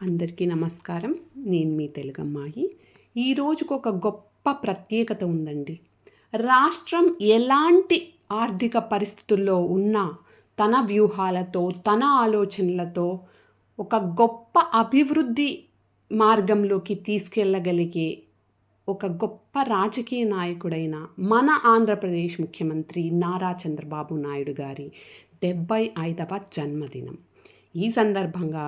అందరికీ నమస్కారం. నేను మీ తెలుగమ్మాయి. ఈరోజుకు ఒక గొప్ప ప్రత్యేకత ఉందండి. రాష్ట్రం ఎలాంటి ఆర్థిక పరిస్థితుల్లో ఉన్నా తన వ్యూహాలతో, తన ఆలోచనలతో ఒక గొప్ప అభివృద్ధి మార్గంలోకి తీసుకెళ్ళగలిగే ఒక గొప్ప రాజకీయ నాయకుడైన మన ఆంధ్రప్రదేశ్ ముఖ్యమంత్రి నారా చంద్రబాబు నాయుడు గారి 75వ జన్మదినం. ఈ సందర్భంగా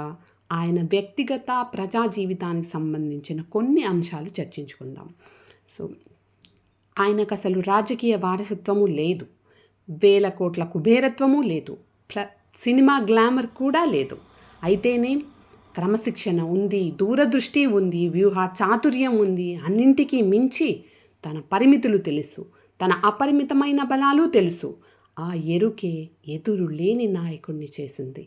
ఆయన వ్యక్తిగత ప్రజా జీవితానికి సంబంధించిన కొన్ని అంశాలు చర్చించుకుందాం. సో ఆయనకు అసలు రాజకీయ వారసత్వము లేదు, వేల కోట్ల కుబేరత్వము లేదు, సినిమా గ్లామర్ కూడా లేదు. అయితేనే క్రమశిక్షణ ఉంది, దూరదృష్టి ఉంది, వ్యూహ చాతుర్యం ఉంది. అన్నింటికీ మించి తన పరిమితులు తెలుసు, తన అపరిమితమైన బలాలు తెలుసు. ఆ ఎరుకే ఎదురు లేని నాయకుడిని చేసింది.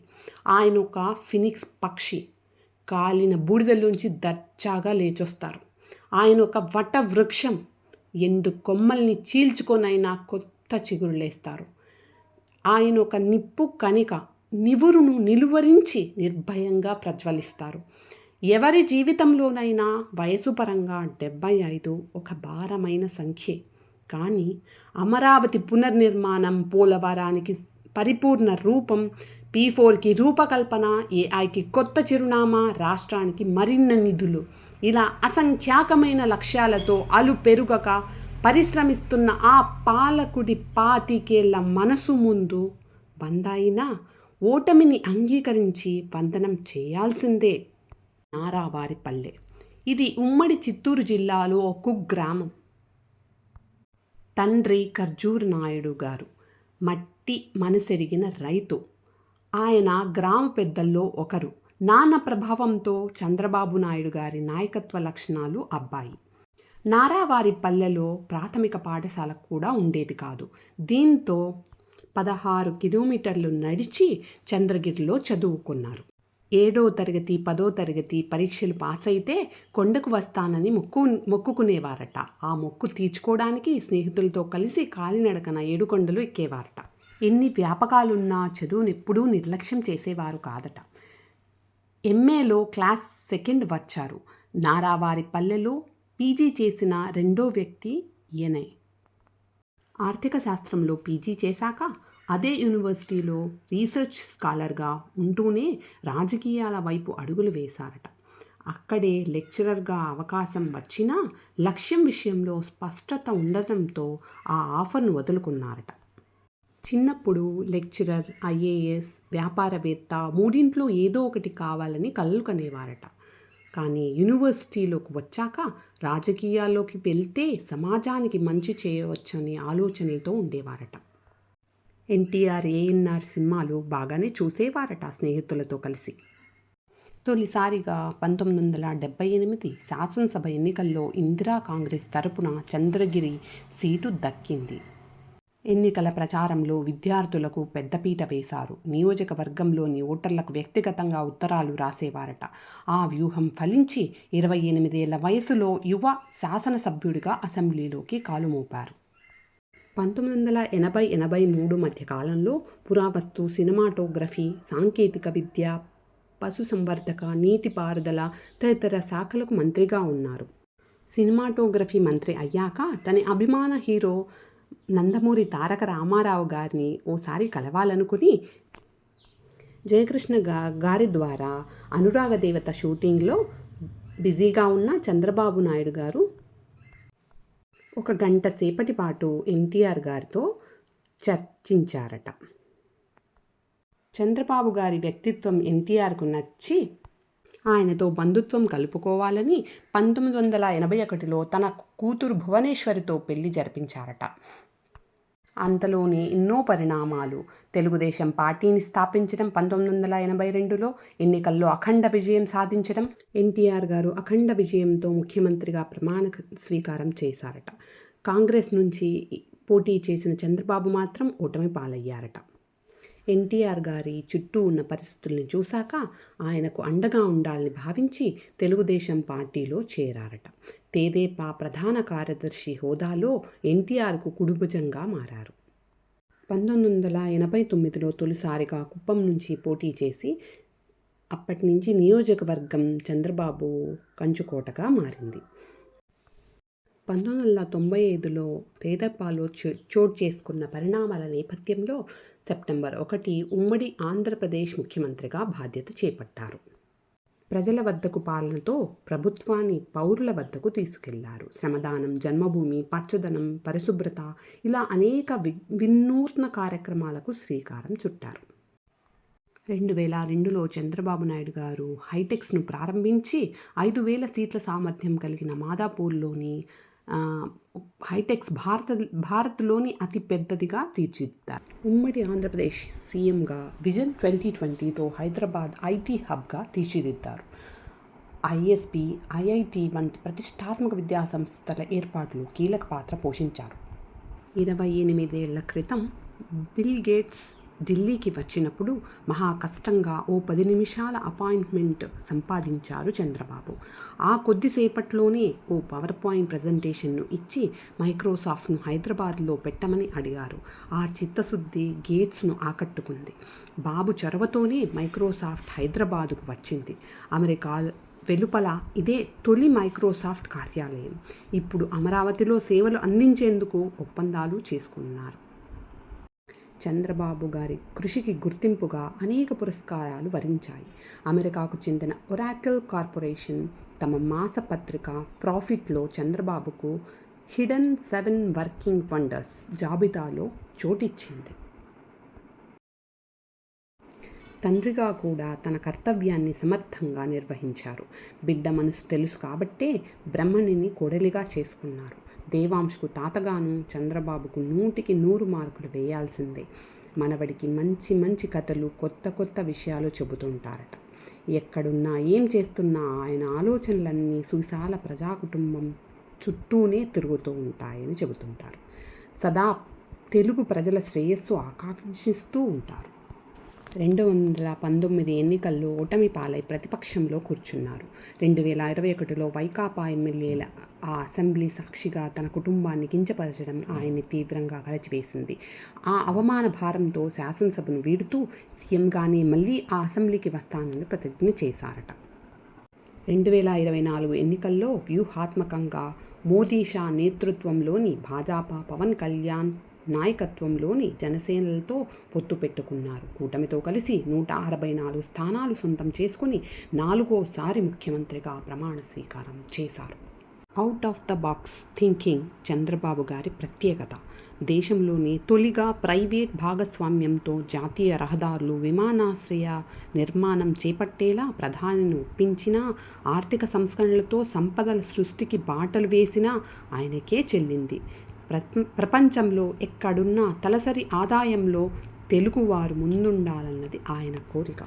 ఆయన ఒక ఫినిక్స్ పక్షి, కాలిన బూడిదలోంచి దర్జాగా లేచొస్తారు. ఆయన ఒక వట వృక్షం, ఎండు కొమ్మల్ని చీల్చుకొనైనా కొత్త చిగురులేస్తారు. ఆయన ఒక నిప్పు కణిక, నివురును నిలువరించి నిర్భయంగా ప్రజ్వలిస్తారు. ఎవరి జీవితంలోనైనా వయసు పరంగా 75 ఒక భారమైన సంఖ్యే. కానీ అమరావతి పునర్నిర్మాణం, పోలవరానికి పరిపూర్ణ రూపం, P4కి రూపకల్పన, ఏఐకి కొత్త చిరునామా, రాష్ట్రానికి మరిన్న నిధులు, ఇలా అసంఖ్యాకమైన లక్ష్యాలతో అలుపెరుగక పరిశ్రమిస్తున్న ఆ పాలకుడి 25 మనసు ముందు బందాయినా ఓటమిని అంగీకరించి వందనం చేయాల్సిందే. నారావారిపల్లె ఇది ఉమ్మడి చిత్తూరు జిల్లాలో ఒక కుగ్రామం. తండ్రి ఖర్జూర్ నాయుడు గారు మట్టి మనసెరిగిన రైతు. ఆయన గ్రామ పెద్దల్లో ఒకరు. నాన్న ప్రభావంతో చంద్రబాబు నాయుడు గారి నాయకత్వ లక్షణాలు అబ్బాయి. నారావారిపల్లెలో ప్రాథమిక పాఠశాల కూడా ఉండేది కాదు. దీంతో 16 కిలోమీటర్లు నడిచి చంద్రగిరిలో చదువుకున్నారు. 7వ తరగతి 10వ తరగతి పరీక్షలు పాస్ అయితే కొండకు వస్తానని మొక్కుకునేవారట. ఆ మొక్కు తీర్చుకోవడానికి స్నేహితులతో కలిసి కాలినడకన 7 కొండలు ఎక్కేవారట. ఎన్ని వ్యాపకాలున్నా చదువును ఎప్పుడూ నిర్లక్ష్యం చేసేవారు కాదట. ఎంఏలో క్లాస్ 2nd వచ్చారు. నారావారిపల్లెలో పీజీ చేసిన రెండో వ్యక్తి ఈయనే. ఆర్థిక శాస్త్రంలో పీజీ చేశాక అదే యూనివర్సిటీలో రీసెర్చ్ స్కాలర్గా ఉంటూనే రాజకీయాల వైపు అడుగులు వేశారట. అక్కడే లెక్చరర్గా అవకాశం వచ్చినా లక్ష్యం విషయంలో స్పష్టత ఉండటంతో ఆ ఆఫర్ను వదులుకున్నారట. చిన్నప్పుడు లెక్చరర్, ఐఏఎస్, వ్యాపారవేత్త మూడింట్లో ఏదో ఒకటి కావాలని కలలు కనేవారట. కానీ యూనివర్సిటీలోకి వచ్చాక రాజకీయాల్లోకి వెళ్తే సమాజానికి మంచి చేయవచ్చనే ఆలోచనలతో ఉండేవారట. ఎన్టీఆర్, ఏఎన్ఆర్ సినిమాలు బాగానే చూసేవారట స్నేహితులతో కలిసి. తొలిసారిగా 1978 శాసనసభ ఎన్నికల్లో ఇందిరా కాంగ్రెస్ తరపున చంద్రగిరి సీటు దక్కింది. ఎన్నికల ప్రచారంలో విద్యార్థులకు పెద్దపీట వేశారు. నియోజకవర్గంలోని ఓటర్లకు వ్యక్తిగతంగా ఉత్తరాలు రాసేవారట. ఆ వ్యూహం ఫలించి 28 ఏళ్ల వయసులో యువ శాసనసభ్యుడిగా అసెంబ్లీలోకి కాలుమోపారు. 1980-83 మధ్య కాలంలో పురావస్తు, సినిమాటోగ్రఫీ, సాంకేతిక విద్య, పశుసంవర్ధక, నీటిపారుదల తదితర శాఖలకు మంత్రిగా ఉన్నారు. సినిమాటోగ్రఫీ మంత్రి అయ్యాక తన అభిమాన హీరో నందమూరి తారక రామారావు గారిని ఓసారి కలవాలనుకుని జయకృష్ణ గారి ద్వారా అనురాగదేవత షూటింగ్లో బిజీగా ఉన్న చంద్రబాబు నాయుడు గారు 1 గంట సేపటి పాటు ఎన్టీఆర్ గారితో చర్చించారట. చంద్రబాబు గారి వ్యక్తిత్వం ఎన్టీఆర్కు నచ్చి ఆయనతో బంధుత్వం కలుపుకోవాలని 1981లో తన కూతురు భువనేశ్వరితో పెళ్లి జరిపించారట. అంతలోనే ఎన్నో పరిణామాలు. తెలుగుదేశం పార్టీని స్థాపించడం, 1982లో ఎన్నికల్లో అఖండ విజయం సాధించడం, ఎన్టీఆర్ గారు అఖండ విజయంతో ముఖ్యమంత్రిగా ప్రమాణ స్వీకారం చేశారట. కాంగ్రెస్ నుంచి పోటీ చేసిన చంద్రబాబు మాత్రం ఓటమి పాలయ్యారట. ఎన్టీఆర్ గారి చుట్టూ ఉన్న పరిస్థితుల్ని చూశాక ఆయనకు అండగా ఉండాలని భావించి తెలుగుదేశం పార్టీలో చేరారట. తెదేపా ప్రధాన కార్యదర్శి హోదాలో ఎన్టీఆర్కు కుడిభుజంగా మారారు. 1989లో తొలిసారిగా కుప్పం నుంచి పోటీ చేసి అప్పటి నుంచి నియోజకవర్గం చంద్రబాబు కంచుకోటగా మారింది. 1995లో తెదేపాలో చోటు చేసుకున్న పరిణామాల నేపథ్యంలో సెప్టెంబర్ 1 ఉమ్మడి ఆంధ్రప్రదేశ్ ముఖ్యమంత్రిగా బాధ్యత చేపట్టారు. ప్రజల వద్దకు పాలనతో ప్రభుత్వాన్ని పౌరుల వద్దకు తీసుకెళ్లారు. శ్రమదానం, జన్మభూమి, పచ్చదనం, పరిశుభ్రత ఇలా అనేక వినూత్న కార్యక్రమాలకు శ్రీకారం చుట్టారు. 2002లో చంద్రబాబు నాయుడు గారు హైటెక్స్ను ప్రారంభించి 5,000 సీట్ల సామర్థ్యం కలిగిన మాదాపూర్లోని హైటెక్స్ భారత్లోని అతి పెద్దదిగా తీర్చిదిద్దారు. ఉమ్మడి ఆంధ్రప్రదేశ్ సీఎంగా విజన్ 2020తో హైదరాబాద్ ఐటీ హబ్గా తీర్చిదిద్దారు. ఐఎస్బి, ఐఐటి వంటి ప్రతిష్టాత్మక విద్యాసంస్థల ఏర్పాటులో కీలక పాత్ర పోషించారు. 28 ఏళ్ల క్రితం బిల్ గేట్స్ ఢిల్లీకి వచ్చినప్పుడు మహా కష్టంగా ఓ 10 నిమిషాల అపాయింట్మెంట్ సంపాదించారు చంద్రబాబు. ఆ కొద్దిసేపట్లోనే ఓ పవర్ పాయింట్ ప్రజెంటేషన్ను ఇచ్చి మైక్రోసాఫ్ట్ను హైదరాబాద్లో పెట్టమని అడిగారు. ఆ చిత్తశుద్ధి గేట్స్ను ఆకట్టుకుంది. బాబు చొరవతోనే మైక్రోసాఫ్ట్ హైదరాబాదుకు వచ్చింది. అమెరికా వెలుపల ఇదే తొలి మైక్రోసాఫ్ట్ కార్యాలయం. ఇప్పుడు అమరావతిలో సేవలు అందించేందుకు ఒప్పందాలు చేసుకున్నారు. చంద్రబాబు గారి కృషికి గుర్తింపుగా అనేక పురస్కారాలు వరించాయి. అమెరికాకు చెందిన ఒరాకిల్ కార్పొరేషన్ తమ మాసపత్రిక ప్రాఫిట్లో చంద్రబాబుకు హిడెన్ 7 వర్కింగ్ వండర్స్ జాబితాలో చోటిచ్చింది. తండ్రిగా కూడా తన కర్తవ్యాన్ని సమర్థంగా నిర్వహించారు. బిడ్డ మనసు తెలుసు కాబట్టే బ్రహ్మణిని కోడలిగా చేసుకున్నారు. దేవాంశ్కు తాతగాను చంద్రబాబుకు 100కి 100 మార్కులు వేయాల్సిందే. మనవడికి మంచి మంచి కథలు, కొత్త విషయాలు చెబుతుంటారట. ఎక్కడున్నా ఏం చేస్తున్నా ఆయన ఆలోచనలన్నీ సువిశాల ప్రజా కుటుంబం చుట్టూనే తిరుగుతూ ఉంటాయని చెబుతుంటారు. సదా తెలుగు ప్రజల శ్రేయస్సు ఆకాంక్షిస్తూ ఉంటారు. 2019 ఎన్నికల్లో ఓటమి పాలై ప్రతిపక్షంలో కూర్చున్నారు. 2021లో వైకాపా ఎమ్మెల్యేల ఆ అసెంబ్లీ సాక్షిగా తన కుటుంబాన్ని కించపరచడం ఆయన్ని తీవ్రంగా కలచివేసింది. ఆ అవమాన భారంతో శాసనసభను వీడుతూ సీఎంగానే మళ్ళీ ఆ అసెంబ్లీకి వస్తానని ప్రతిజ్ఞ చేశారట. 2024 ఎన్నికల్లో వ్యూహాత్మకంగా మోదీ షా నేతృత్వంలోని భాజపా, పవన్ కళ్యాణ్ నాయకత్వంలోని జనసేనలతో పొత్తు పెట్టుకున్నారు. కూటమితో కలిసి 164 స్థానాలు సొంతం చేసుకుని 4వసారి ముఖ్యమంత్రిగా ప్రమాణ స్వీకారం చేశారు. Out of the box thinking Chandrababu గారి ప్రత్యేకత. దేశంలోనే తొలిగా ప్రైవేట్ భాగస్వామ్యంతో జాతీయ రహదారులు, విమానాశ్రయ నిర్మాణం చేపట్టేలా ప్రధానిని ఒప్పించినా, ఆర్థిక సంస్కరణలతో సంపదల సృష్టికి బాటలు వేసినా ఆయనకే చెల్లింది. ప్రపంచంలో ఎక్కడున్నా తలసరి ఆదాయంలో తెలుగువారు ముందుండాలన్నది ఆయన కోరిక.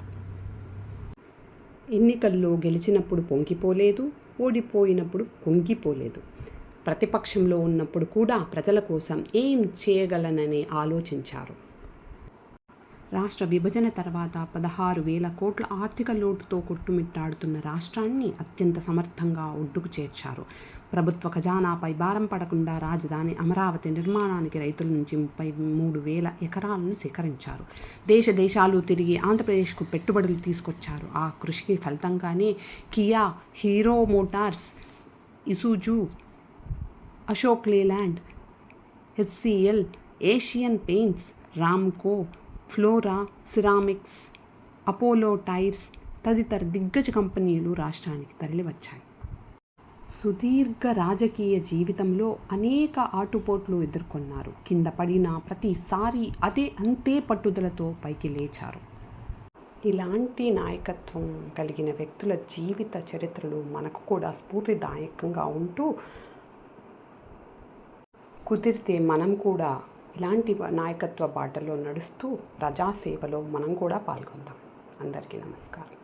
ఎన్నికల్లో గెలిచినప్పుడు పొంగిపోలేదు, ఓడిపోయినప్పుడు కుంగిపోలేదు. ప్రతిపక్షంలో ఉన్నప్పుడు కూడా ప్రజల కోసం ఏం చేయగలనని ఆలోచించారు. రాష్ట్ర విభజన తర్వాత 16,000 కోట్ల ఆర్థిక లోటుతో కొట్టుమిట్టాడుతున్న రాష్ట్రాన్ని అత్యంత సమర్థంగా ఒడ్డుకు చేర్చారు. ప్రభుత్వ ఖజానాపై భారం పడకుండా రాజధాని అమరావతి నిర్మాణానికి రైతుల నుంచి 33,000 ఎకరాలను సేకరించారు. దేశాలు తిరిగి ఆంధ్రప్రదేశ్కు పెట్టుబడులు తీసుకొచ్చారు. ఆ కృషికి ఫలితంగానే కియా, హీరో మోటార్స్, ఇసుజు, అశోక్ లేలాండ్, హెచ్సిఎల్, ఏషియన్ పెయింట్స్, రామ్కో, ఫ్లోరా సిరామిక్స్, అపోలో టైర్స్ తదితర దిగ్గజ కంపెనీలు రాష్ట్రానికి తరలివచ్చాయి. సుదీర్ఘ రాజకీయ జీవితంలో అనేక ఆటుపోట్లు ఎదుర్కొన్నారు. కింద పడిన ప్రతిసారి అంతే పట్టుదలతో పైకి లేచారు. ఇలాంటి నాయకత్వం కలిగిన వ్యక్తుల జీవిత చరిత్రలు మనకు కూడా స్ఫూర్తిదాయకంగా ఉంటూ, కుదిరితే మనం కూడా ఇలాంటి నాయకత్వ బాటలో నడుస్తూ ప్రజాసేవలో మనం కూడా పాల్గొందాం. అందరికీ నమస్కారం.